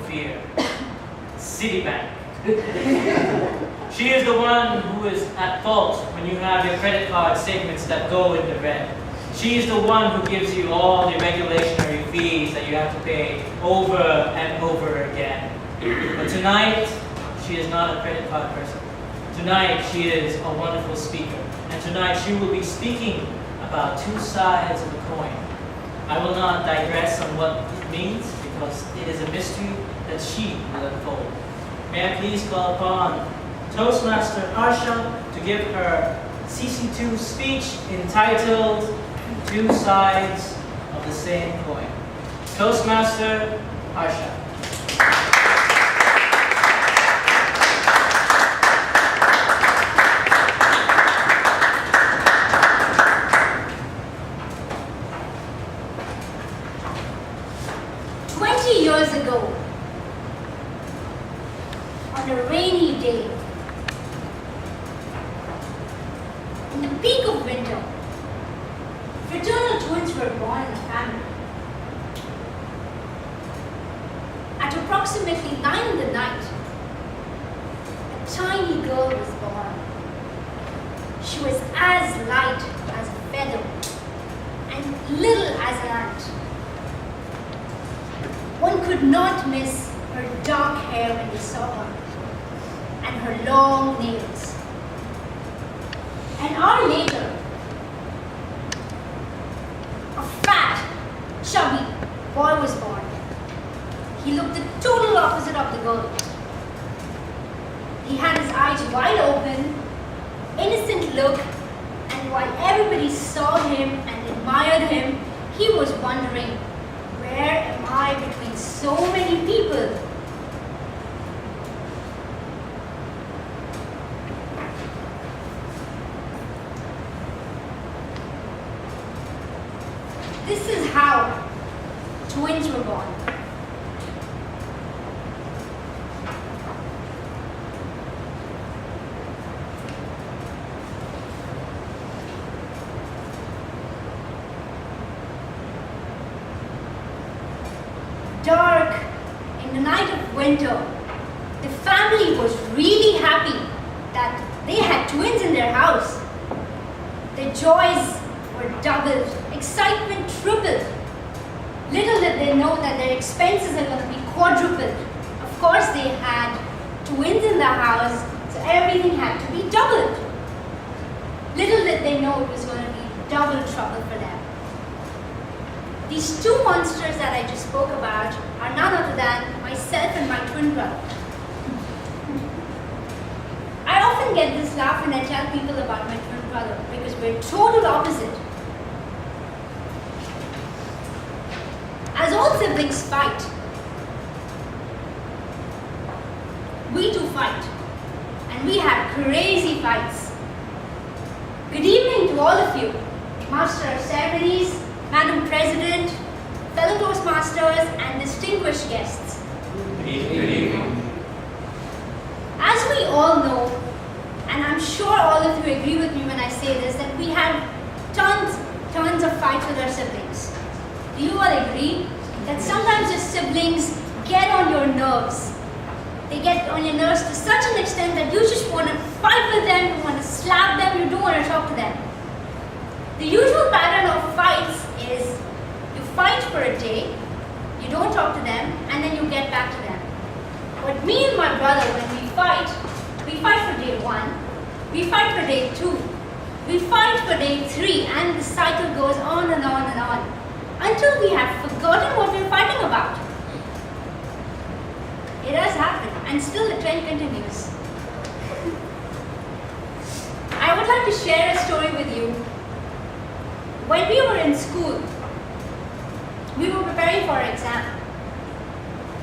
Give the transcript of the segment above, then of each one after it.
fear. Citibank. She is the one who is at fault when you have your credit card statements that go in the red. She is the one who gives you all the regulationary fees that you have to pay over and over again. But tonight, she is not a credit card person. Tonight, she is a wonderful speaker. And tonight, she will be speaking about two sides of the coin. I will not digress on what it means because it is a mystery that she will unfold. May I please call upon Toastmaster Harsha to give her CC2 speech entitled Two Sides of the Same Coin. Toastmaster Harsha. 20 years ago, on a rainy day, in the peak of winter, fraternal twins were born in a family. At approximately 9 in the night, a tiny girl was born. She was as light as a feather and little as an ant. One could not miss her dark hair when they saw her, and her long nails. An hour later, a fat, chubby boy was born. He looked the total opposite of the girl. He had his eyes wide open, innocent look, and while everybody saw him and admired him, he was wondering, where am I between so many people? This is how twins were born. Dark, in the night of winter, the family was really happy that they had twins in their house. Their joys were doubled, excitement tripled. Little did they know that their expenses are going to be quadrupled. Of course, they had twins in the house, so everything had to be doubled. Little did they know it was going to be double trouble for them. These two monsters that I just spoke about are none other than myself and my twin brother. I often get this laugh when I tell people about my twin brother because we're total opposite. As all siblings fight, we too fight, and we have crazy fights. Good evening to all of you, Master of Ceremonies, Madam President, fellow Toastmasters, and distinguished guests. Good evening. As we all know, and I'm sure all of you agree with me when I say this, that we have tons of fights with our siblings. Do you all agree that sometimes your siblings get on your nerves? They get on your nerves to such an extent that you just want to fight with them, you want to slap them, you don't want to talk to them. The usual pattern of fights is you fight for a day, you don't talk to them, and then you get back to them. But me and my brother, when we fight for day 1, we fight for day 2, we fight for day 3, and the cycle goes on and on and on, until we have forgotten what we're fighting about. It has happened, and still the trend continues. I would like to share a story with you. When we were in school, we were preparing for our exam.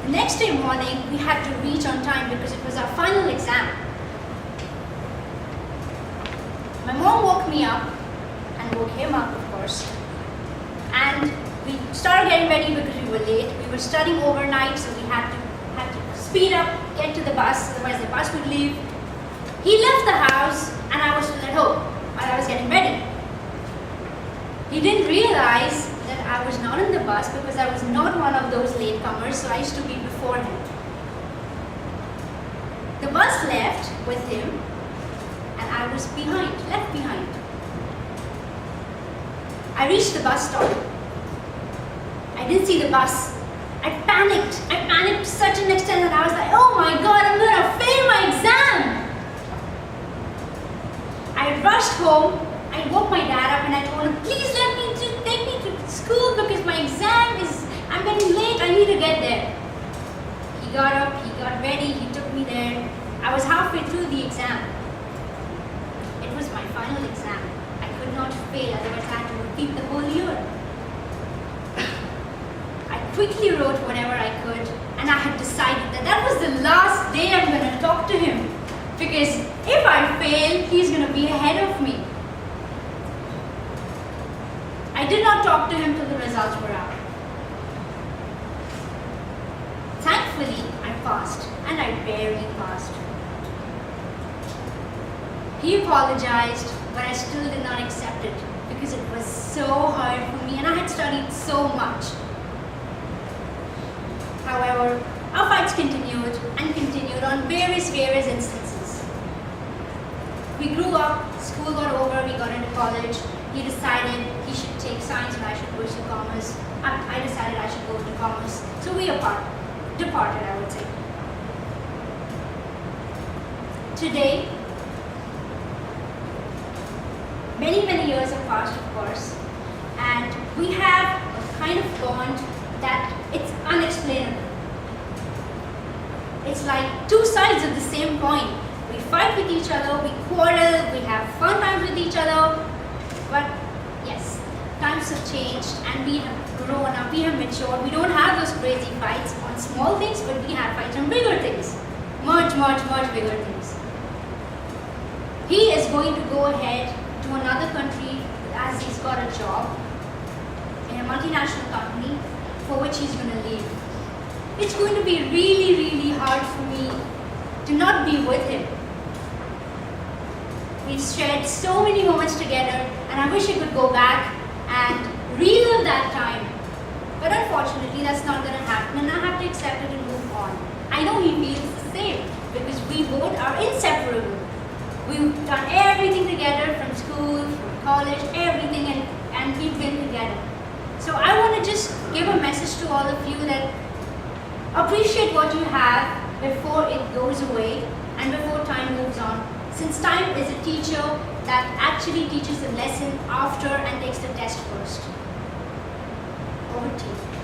The next day morning, we had to reach on time because it was our final exam. My mom woke me up, and woke him up, of course. And we started getting ready because we were late. We were studying overnight, so we had to speed up, get to the bus, otherwise the bus would leave. He left the house, and I was still at home while I was getting ready. He didn't realize that I was not in the bus because I was not one of those latecomers, so I used to be before him. bus left with him, and I was left behind. I reached the bus stop. I didn't see the bus. I panicked to such an extent that I was like, oh my God, I'm gonna fail my exam. I rushed home. I woke my dad up and I told him, please take me to school because my exam I'm getting late, I need to get there. He got up, he got ready, he took me there. I was halfway through the exam. It was my final exam. I could not fail, otherwise I had to repeat the whole year. I quickly wrote whatever I could, and I had decided that was the last day I'm going to talk to him. Because if I fail, he's going to be ahead of me. I did not talk to him till the results were out. Thankfully, I passed, and I barely passed. He apologized, but I still did not accept it because it was so hard for me and I had studied so much. However, our fights continued on various instances. We grew up, school got over, we got into college. He decided he should take science and I should pursue commerce. I decided I should go to commerce. So we departed, I would say. Today, many years have passed, of course, and we have a kind of bond that it's unexplainable. It's like two sides of the same coin. We fight with each other, we quarrel, we have fun times with each other, but yes, times have changed and we have grown up, we have matured. We don't have those crazy fights on small things, but we have fights on bigger things. Much bigger things. He is going to go ahead to another country as he's got a job in a multinational company for which he's going to leave. It's going to be really hard for me to not be with him. We've shared so many moments together and I wish I could go back and relive that time. But unfortunately that's not going to happen and I have to accept it and move on. I know he feels the same because we both are inseparable. We've done everything together from school, from college, everything and we've been together. So I want to just give a message to all of you that appreciate what you have before it goes away and before time moves on. Since time is a teacher that actually teaches the lesson after and takes the test first. Over to you.